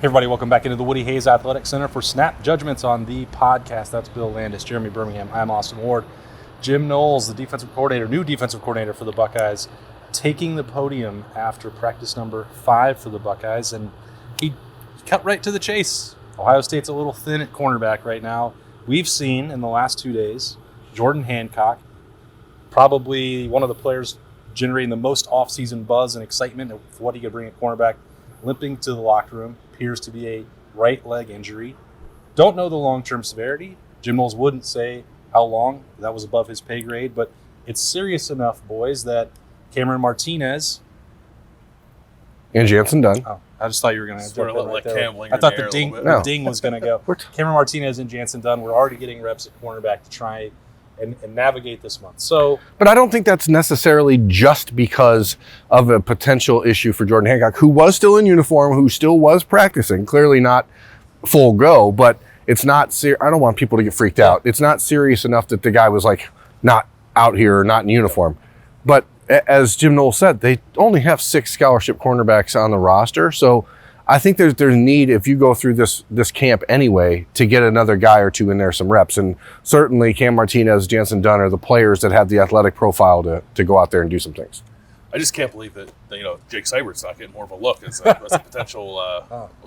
Hey everybody, welcome back into the Woody Hayes Athletic Center for Snap Judgments on the podcast. That's Bill Landis, Jeremy Birmingham. I'm Austin Ward. Jim Knowles, the new defensive coordinator for the Buckeyes, taking the podium after practice number 5 for the Buckeyes, and he cut right to the chase. Ohio State's a little thin at cornerback right now. We've seen in the last 2 days, Jordan Hancock, probably one of the players generating the most offseason buzz and excitement of what he could bring at cornerback, limping to the locker room. Appears to be a right leg injury. Don't know the long-term severity. Jim Knowles wouldn't say how long. That was above his pay grade, but it's serious enough, boys, that Cameron Martinez and Jantzen Dunn. Oh, I just thought you were going to sort of like Cam I thought the ding was going to go. Cameron Martinez and Jantzen Dunn were already getting reps at cornerback to try and navigate this month. But I don't think that's necessarily just because of a potential issue for Jordan Hancock, who was still in uniform, who still was practicing, clearly not full go, but it's not I don't want people to get freaked out. It's not serious enough that the guy was like not out here or not in uniform. But as Jim Knowles said, they only have 6 scholarship cornerbacks on the roster, so I think there's need, if you go through this camp anyway, to get another guy or two in there some reps. And certainly Cam Martinez, Jantzen Dunn are the players that have the athletic profile to go out there and do some things. I just can't believe that Jake Seibert's not getting more of a look as a potential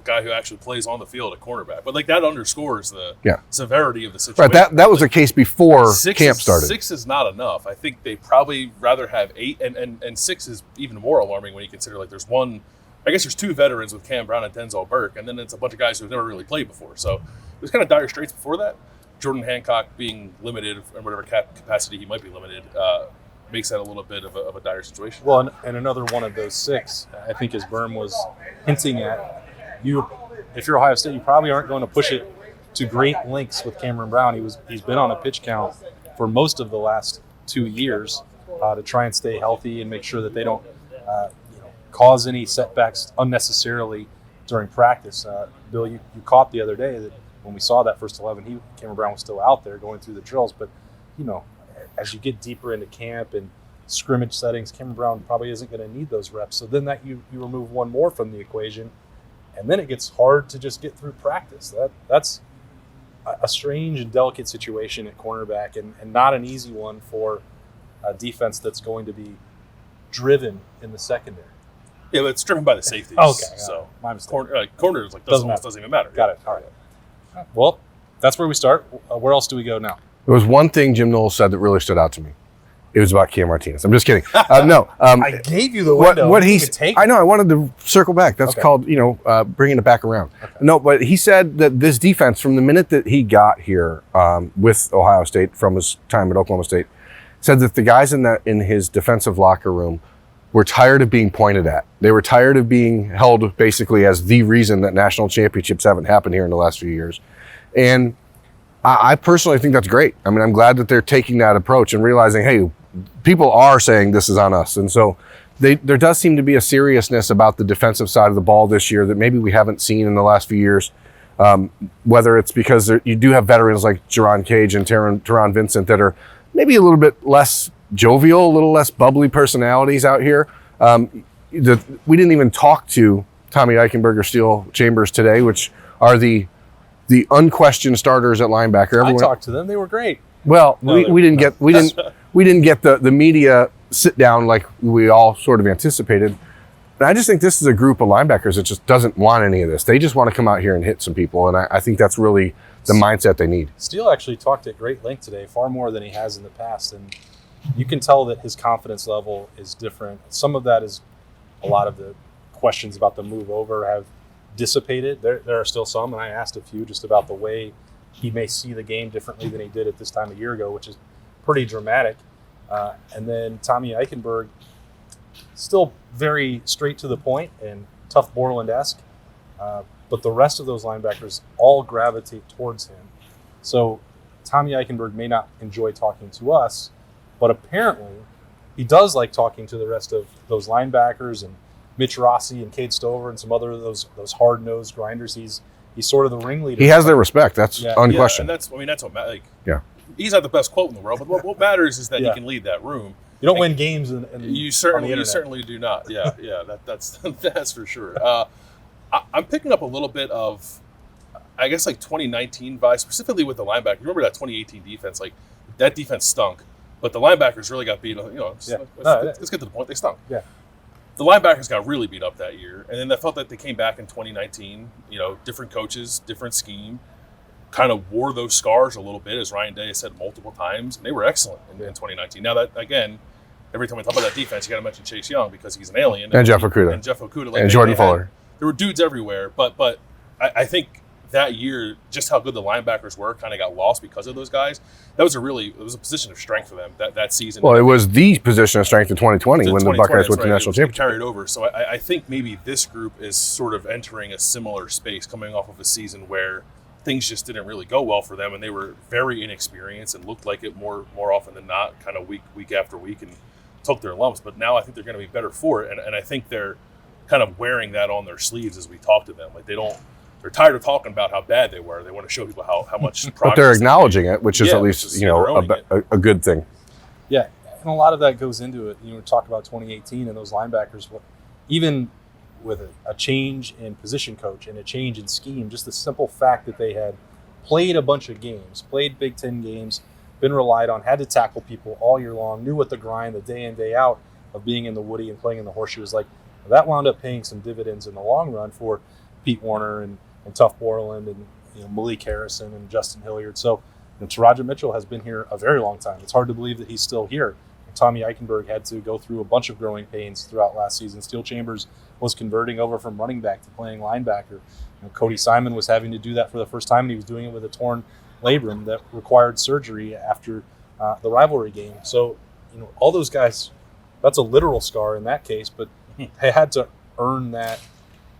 guy who actually plays on the field at cornerback. But that underscores the severity of the situation. Right, that was the case before camp started. 6 is not enough. I think they probably rather have 8, and 6 is even more alarming when you consider there's 2 veterans with Cam Brown and Denzel Burke, and then it's a bunch of guys who've never really played before. So there's kind of dire straits before that. Jordan Hancock being limited in whatever capacity he might be limited makes that a little bit of a dire situation. Well, and another one of those 6, I think, as Berm was hinting at, if you're Ohio State, you probably aren't going to push it to great lengths with Cameron Brown. He's been on a pitch count for most of the last 2 years to try and stay healthy and make sure that they don't cause any setbacks unnecessarily during practice. Bill, you caught the other day that when we saw that first 11, Cameron Brown was still out there going through the drills. But, as you get deeper into camp and scrimmage settings, Cameron Brown probably isn't going to need those reps. So then that you remove one more from the equation, and then it gets hard to just get through practice. That's a strange and delicate situation at cornerback and not an easy one for a defense that's going to be driven in the secondary. Yeah, but it's driven by the safeties. Okay, so my mistake. Corners doesn't even matter. Got it. All right. Well, that's where we start. Where else do we go now? There was one thing Jim Knowles said that really stood out to me. It was about Cam Martinez. I'm just kidding. No. I gave you the window. I know. I wanted to circle back. That's called, bringing it back around. Okay. No, but he said that this defense, from the minute that he got here with Ohio State from his time at Oklahoma State, said that the guys in his defensive locker room were tired of being pointed at. They were tired of being held basically as the reason that national championships haven't happened here in the last few years. And I personally think that's great. I mean, I'm glad that they're taking that approach and realizing, hey, people are saying this is on us. And so there does seem to be a seriousness about the defensive side of the ball this year that maybe we haven't seen in the last few years. Whether it's because you do have veterans like Jerron Cage and Teron Vincent that are maybe a little bit less jovial, a little less bubbly personalities out here. We didn't even talk to Tommy Eichenberger, Steel Chambers today, which are the unquestioned starters at linebacker. I talked to them; they were great. Well, we didn't get the media sit down like we all sort of anticipated. And I just think this is a group of linebackers that just doesn't want any of this. They just want to come out here and hit some people, and I think that's really the mindset they need. Steele actually talked at great length today, far more than he has in the past, and you can tell that his confidence level is different. Some of that is a lot of the questions about the move over have dissipated. There are still some, and I asked a few just about the way he may see the game differently than he did at this time a year ago, which is pretty dramatic. And then Tommy Eichenberg, still very straight to the point and tough Borland-esque, but the rest of those linebackers all gravitate towards him. So Tommy Eichenberg may not enjoy talking to us, but apparently he does like talking to the rest of those linebackers and Mitch Rossi and Cade Stover and some other of those hard-nosed grinders. He's sort of the ringleader. He has their respect. That's unquestioned. Yeah, and that's what he's not the best quote in the world, but what matters is that he can lead that room. You don't win games, and you certainly do not. Yeah, that's for sure. I'm picking up a little bit of, I guess, like 2019 vibes, specifically with the linebacker. Remember that 2018 defense? Like, that defense stunk, but the linebackers really got beat up. Let's get to the point. They stunk. Yeah. The linebackers got really beat up that year, and then I felt that they came back in 2019. Different coaches, different scheme, kind of wore those scars a little bit, as Ryan Day has said multiple times, and they were excellent in 2019. Now that, again, every time we talk about that defense, you got to mention Chase Young because he's an alien. And Jeff Okudah. And Jordan Fuller. There were dudes everywhere, but I think that year, just how good the linebackers were kind of got lost because of those guys. It was a position of strength for them that season. Well, it was the position of strength in 2020 when the Buckeyes went to the national championship. Carried over. So I think maybe this group is sort of entering a similar space coming off of a season where things just didn't really go well for them, and they were very inexperienced and looked like it more often than not, kind of week after week, and took their lumps. But now I think they're going to be better for it, and I think they're kind of wearing that on their sleeves as we talk to them. Like, they're tired of talking about how bad they were. They want to show people how much progress. But they're acknowledging it, which is at least a good thing. Yeah, and a lot of that goes into it. Talk about 2018 and those linebackers. Even with a change in position coach and a change in scheme, just the simple fact that they had played a bunch of games, played Big Ten games, been relied on, had to tackle people all year long, knew what the grind, the day in, day out of being in the Woody and playing in the Horseshoe was like. That wound up paying some dividends in the long run for Pete Warner and Tuff Borland and Malik Harrison and Justin Hilliard. So Taraja Mitchell has been here a very long time. It's hard to believe that he's still here. Tommy Eichenberg had to go through a bunch of growing pains throughout last season. Steel Chambers was converting over from running back to playing linebacker. Cody Simon was having to do that for the first time, and he was doing it with a torn labrum that required surgery after the rivalry game. So all those guys, that's a literal scar in that case, but they had to earn that,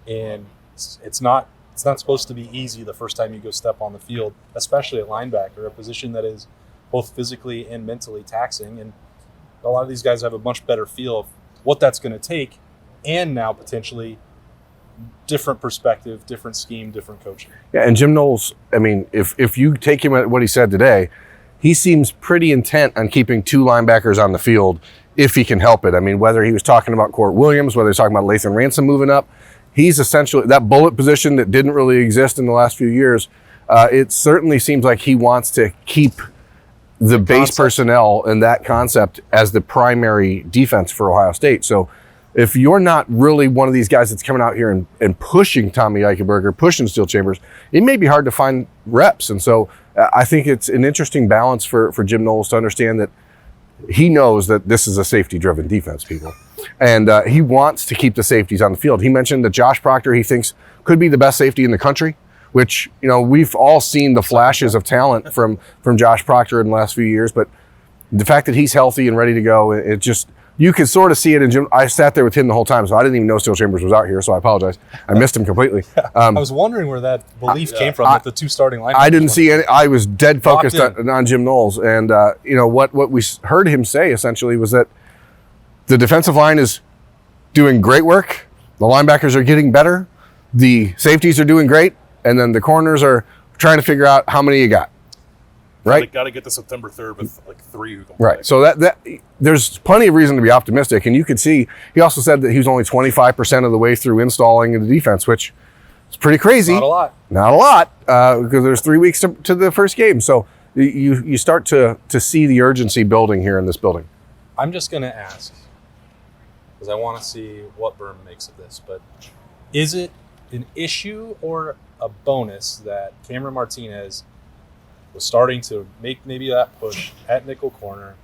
and it's not supposed to be easy the first time you go step on the field, especially at linebacker, a position that is both physically and mentally taxing. And a lot of these guys have a much better feel of what that's going to take, and now potentially different perspective, different scheme, different coaching. Yeah, and Jim Knowles, I mean, if you take him at what he said today, he seems pretty intent on keeping two linebackers on the field if he can help it. I mean, whether he was talking about Court Williams, whether he's talking about Lathan Ransom moving up, he's essentially that bullet position that didn't really exist in the last few years. It certainly seems like he wants to keep the base personnel and that concept as the primary defense for Ohio State. So if you're not really one of these guys that's coming out here and pushing Tommy Eichenberg or pushing Steel Chambers, it may be hard to find reps. And so I think it's an interesting balance for Jim Knowles to understand that he knows that this is a safety-driven defense, people. And he wants to keep the safeties on the field. He mentioned that Josh Proctor, he thinks, could be the best safety in the country, which, we've all seen the flashes of talent from Josh Proctor in the last few years. But the fact that he's healthy and ready to go, it just, you can sort of see it in Jim. I sat there with him the whole time, so I didn't even know Steel Chambers was out here, so I apologize. I missed him completely. I was wondering where that belief came from, that the two starting linebackers. I didn't see any. I was dead focused on Jim Knowles. And, what we heard him say essentially was that the defensive line is doing great work. The linebackers are getting better. The safeties are doing great. And then the corners are trying to figure out how many you got. Right? Got to get to September 3rd with like 3 who can play. Right. So that there's plenty of reason to be optimistic. And you could see, he also said that he was only 25% of the way through installing the defense, which is pretty crazy. Not a lot. Not a lot, because there's 3 weeks to the first game. So you start to see the urgency building here in this building. I'm just going to ask, because I want to see what Berm makes of this, but is it an issue or a bonus that Cameron Martinez was starting to make maybe that push at nickel corner,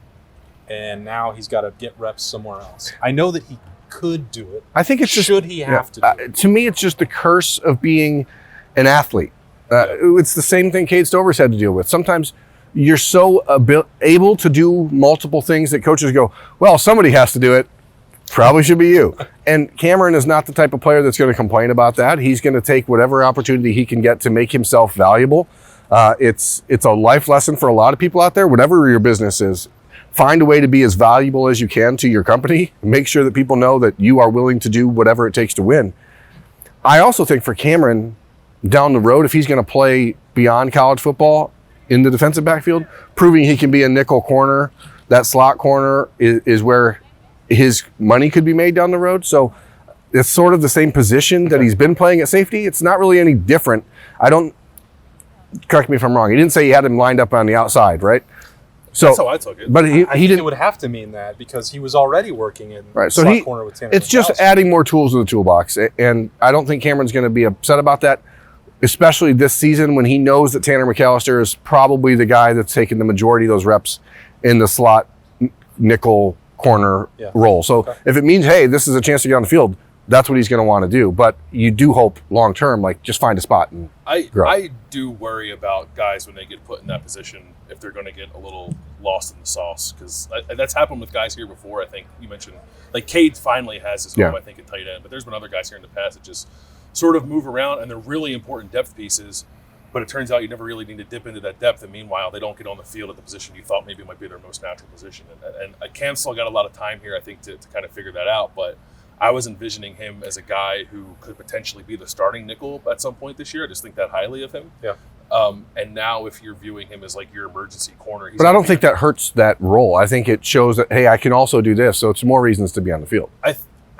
and now he's got to get reps somewhere else? I know that he could do it. I think it's just, should he have to do it? To me, it's just the curse of being an athlete. It's the same thing Cade Stovers had to deal with. Sometimes you're so able to do multiple things that coaches go, well, somebody has to do it. Probably should be you. And Cameron is not the type of player that's going to complain about that. He's going to take whatever opportunity he can get to make himself valuable. It's a life lesson for a lot of people out there. Whatever your business is, find a way to be as valuable as you can to your company. Make sure that people know that you are willing to do whatever it takes to win. I also think for Cameron, down the road, if he's going to play beyond college football in the defensive backfield, proving he can be a nickel corner, that slot corner is where his money could be made down the road. So it's sort of the same position that he's been playing at safety. It's not really any different. Correct me if I'm wrong. He didn't say he had him lined up on the outside, right? So that's how I took it. But he think didn't. it would have to mean that because he was already working in Right. So slot corner with Tanner. it's just adding more tools to the toolbox. And I don't think Cameron's going to be upset about that, especially this season when he knows that Tanner McAllister is probably the guy that's taking the majority of those reps in the slot nickel corner role. So if it means, hey, this is a chance to get on the field, that's what he's going to want to do. But you do hope long term, like just find a spot and grow. I do worry about guys when they get put in that position if they're going to get a little lost in the sauce, because that's happened with guys here before. I think you mentioned like Cade finally has his home, I think, at tight end, but there's been other guys here in the past that just sort of move around, and they're really important depth pieces. But it turns out you never really need to dip into that depth, and meanwhile, they don't get on the field at the position you thought maybe might be their most natural position. And Cam still got a lot of time here, I think, to kind of figure that out. But I was envisioning him as a guy who could potentially be the starting nickel at some point this year. I just think that highly of him. Yeah. And now if you're viewing him as like your emergency corner. But I don't think that hurts that role. I think it shows that, hey, I can also do this. So it's more reasons to be on the field.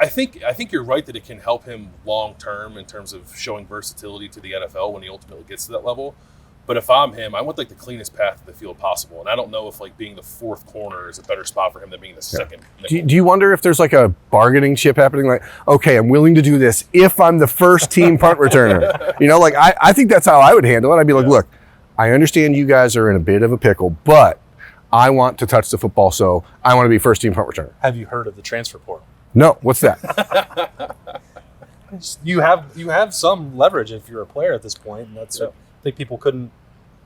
I think you're right that it can help him long term in terms of showing versatility to the NFL when he ultimately gets to that level. But if I'm him, I want like the cleanest path to the field possible, and I don't know if like being the fourth corner is a better spot for him than being the second. Do you wonder if there's like a bargaining chip happening? Like, okay, I'm willing to do this if I'm the first team punt returner. You know, like I think that's how I would handle it. I'd be like, look, I understand you guys are in a bit of a pickle, but I want to touch the football, so I want to be first team punt returner. Have you heard of the transfer portal? No, what's that? You have some leverage if you're a player at this point, and that's I think people couldn't,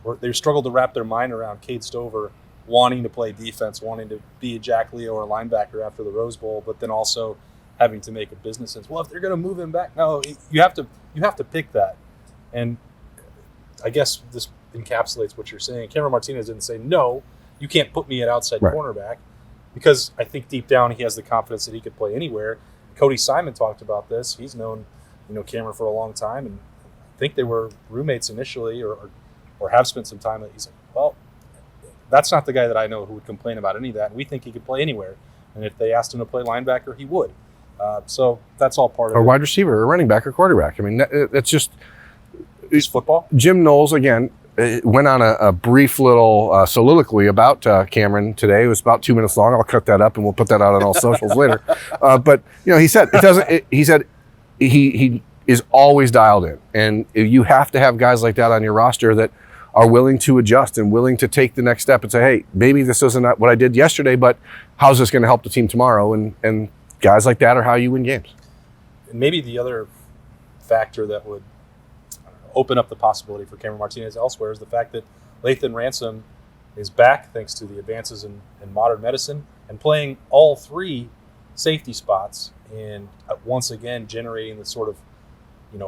or they struggled to wrap their mind around Cade Stover wanting to play defense, wanting to be a Jack Leo or a linebacker after the Rose Bowl, but then also having to make a business sense. Well, if they're going to move him back, no, you have to pick that, and I guess this encapsulates what you're saying. Cameron Martinez didn't say no, you can't put me at outside cornerback. Because I think deep down he has the confidence that he could play anywhere. Cody Simon talked about this. He's known, Cameron for a long time, and I think they were roommates initially, or have spent some time. He's like, well, that's not the guy that I know who would complain about any of that. And we think he could play anywhere. And if they asked him to play linebacker, he would. So that's all part of it. Or wide receiver, or running back, or quarterback. I mean, that's just football. Jim Knowles again. Went on a brief little soliloquy about Cameron today. It was about 2 minutes long. I'll cut that up and we'll put that out on all socials later. But he said it doesn't. He said he is always dialed in, and you have to have guys like that on your roster that are willing to adjust and willing to take the next step and say, hey, maybe this isn't what I did yesterday, but how's this going to help the team tomorrow? And guys like that are how you win games. And maybe the other factor that would open up the possibility for Cameron Martinez elsewhere is the fact that Lathan Ransom is back thanks to the advances in modern medicine and playing all three safety spots and once again generating the sort of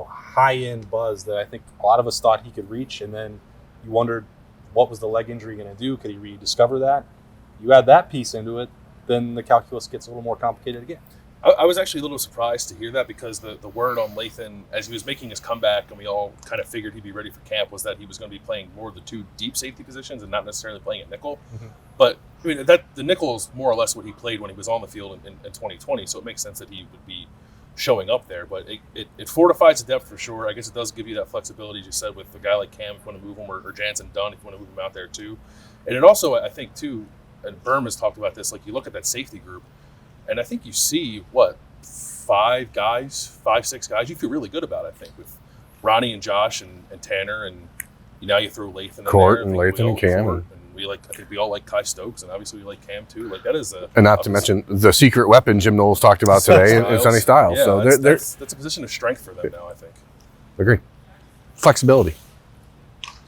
high-end buzz that I think a lot of us thought he could reach, and then you wondered what was the leg injury going to do? Could he rediscover that? You add that piece into it, then the calculus gets a little more complicated again. I was actually a little surprised to hear that, because the word on Lathan, as he was making his comeback, and we all kind of figured he'd be ready for camp, was that he was going to be playing more of the two deep safety positions and not necessarily playing at nickel. Mm-hmm. But I mean, the nickel is more or less what he played when he was on the field in 2020, so it makes sense that he would be showing up there. But it fortifies the depth for sure. I guess it does give you that flexibility, as you said, with a guy like Cam if you want to move him, or Jantzen Dunn if you want to move him out there too. And it also, I think too, and Berm has talked about this, like you look at that safety group, and I think you see five, six guys you feel really good about, I think, with Ronnie and Josh and Tanner, and now you throw Lathan in Court there. And Lathan and Cam. And I think we all like Kai Stokes, and obviously we like Cam too. Like that is and not to mention the secret weapon Jim Knowles talked about today, and Sonny Styles. Yeah, so that's a position of strength for them now, I think. Agree. Flexibility.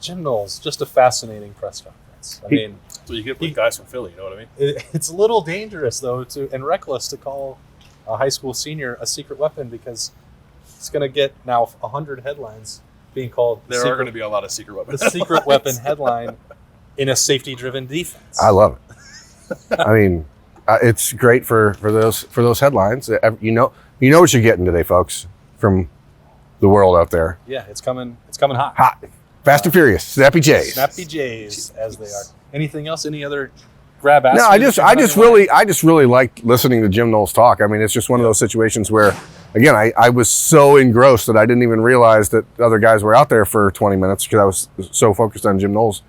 Jim Knowles, just a fascinating press conference. I mean, so you get with guys from Philly, you know what I mean? It's a little dangerous though, and reckless to call a high school senior a secret weapon, because it's going to get now 100 headlines being called. There are going to be a lot of secret weapons. The secret weapon headline in a safety-driven defense. I love it. I mean, it's great for those headlines. You know what you're getting today, folks, from the world out there. Yeah, it's coming hot. Hot, fast and furious, snappy J's. Snappy J's, as they are. Anything else? Any other grab ass? No, I just really liked listening to Jim Knowles talk. I mean, it's just one of those situations where, again, I was so engrossed that I didn't even realize that other guys were out there for 20 minutes because I was so focused on Jim Knowles.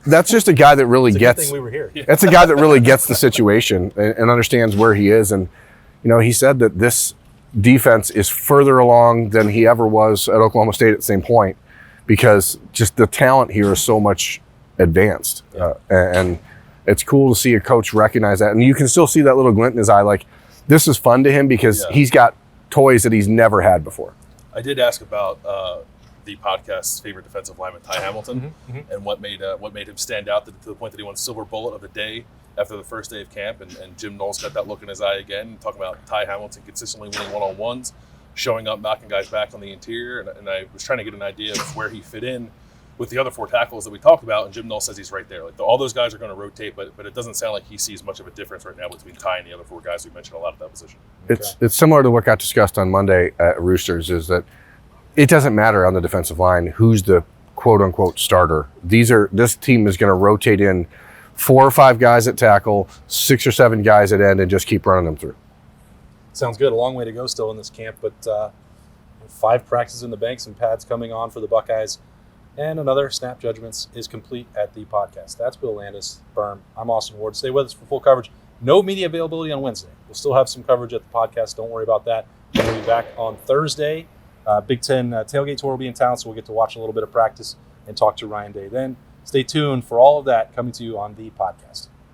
That's just a guy that really gets. We were here. That's a guy that really gets the situation and understands where he is. And he said that this defense is further along than he ever was at Oklahoma State at the same point, because just the talent here is so much advanced. And it's cool to see a coach recognize that. And you can still see that little glint in his eye, like this is fun to him because he's got toys that he's never had before. I did ask about the podcast's favorite defensive lineman, Ty Hamilton, and what made him stand out to the point that he won Silver Bullet of the day after the first day of camp. And Jim Knowles got that look in his eye again, talking about Ty Hamilton consistently winning one-on-ones, showing up, knocking guys back on the interior. And I was trying to get an idea of where he fit in with the other four tackles that we talked about, and Jim Knowles says he's right there. Like all those guys are going to rotate, but it doesn't sound like he sees much of a difference right now between Ty and the other four guys we mentioned a lot at that position. It's similar to what got discussed on Monday at Roosters, is that it doesn't matter on the defensive line who's the quote-unquote starter. This team is going to rotate in 4 or 5 guys at tackle, 6 or 7 guys at end, and just keep running them through. Sounds good. A long way to go still in this camp, but 5 practices in the bank, some pads coming on for the Buckeyes, and another Snap Judgments is complete at the podcast. That's Will Landis, Berm. I'm Austin Ward. Stay with us for full coverage. No media availability on Wednesday. We'll still have some coverage at the podcast. Don't worry about that. We'll be back on Thursday. Big Ten tailgate tour will be in town, so we'll get to watch a little bit of practice and talk to Ryan Day then. Stay tuned for all of that coming to you on the podcast.